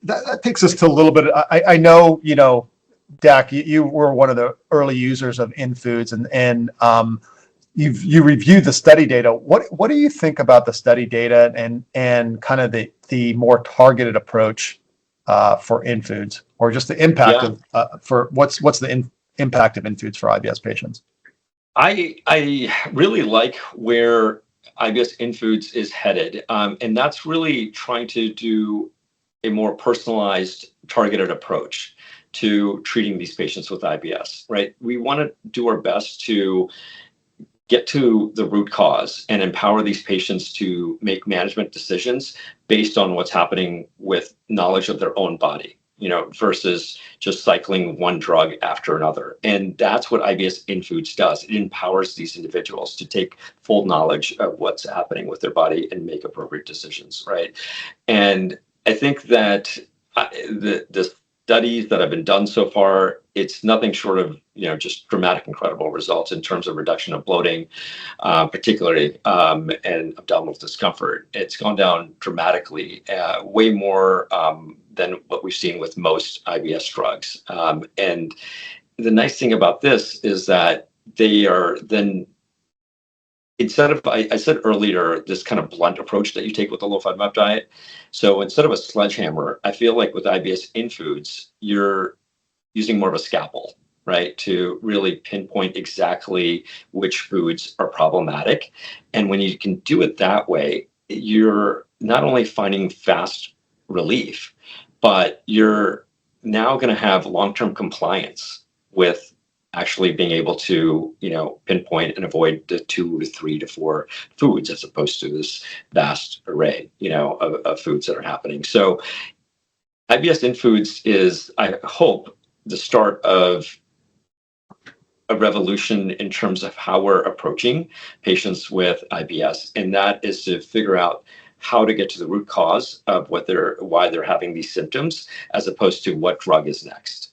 that takes us to a little bit. I know, Dak, you were one of the early users of inFoods, and you reviewed the study data. What do you think about the study data and kind of the more targeted approach for inFoods, or just the impact Yeah. of for what's the impact of inFoods for IBS patients? I really like where IBS inFoods is headed, and that's really trying to do a more personalized, targeted approach to treating these patients with IBS. Right? We want to do our best to get to the root cause and empower these patients to make management decisions based on what's happening with knowledge of their own body, versus just cycling one drug after another. And that's what IBS inFoods does. It empowers these individuals to take full knowledge of what's happening with their body and make appropriate decisions, right? And I think that the studies that have been done so far, it's nothing short of just dramatic, incredible results in terms of reduction of bloating, particularly, and abdominal discomfort. It's gone down dramatically, way more than what we've seen with most IBS drugs. And the nice thing about this is that they are then, instead of, I said earlier, this kind of blunt approach that you take with the low FODMAP diet. So instead of a sledgehammer, I feel like with IBS inFoods, you're using more of a scalpel, right? To really pinpoint exactly which foods are problematic. And when you can do it that way, you're not only finding fast relief, but you're now going to have long-term compliance with actually being able to, pinpoint and avoid the 2 to 3 to 4 foods, as opposed to this vast array, of foods that are happening. So IBS inFoods is, I hope, the start of a revolution in terms of how we're approaching patients with IBS, and that is to figure out how to get to the root cause of why they're having these symptoms, as opposed to what drug is next.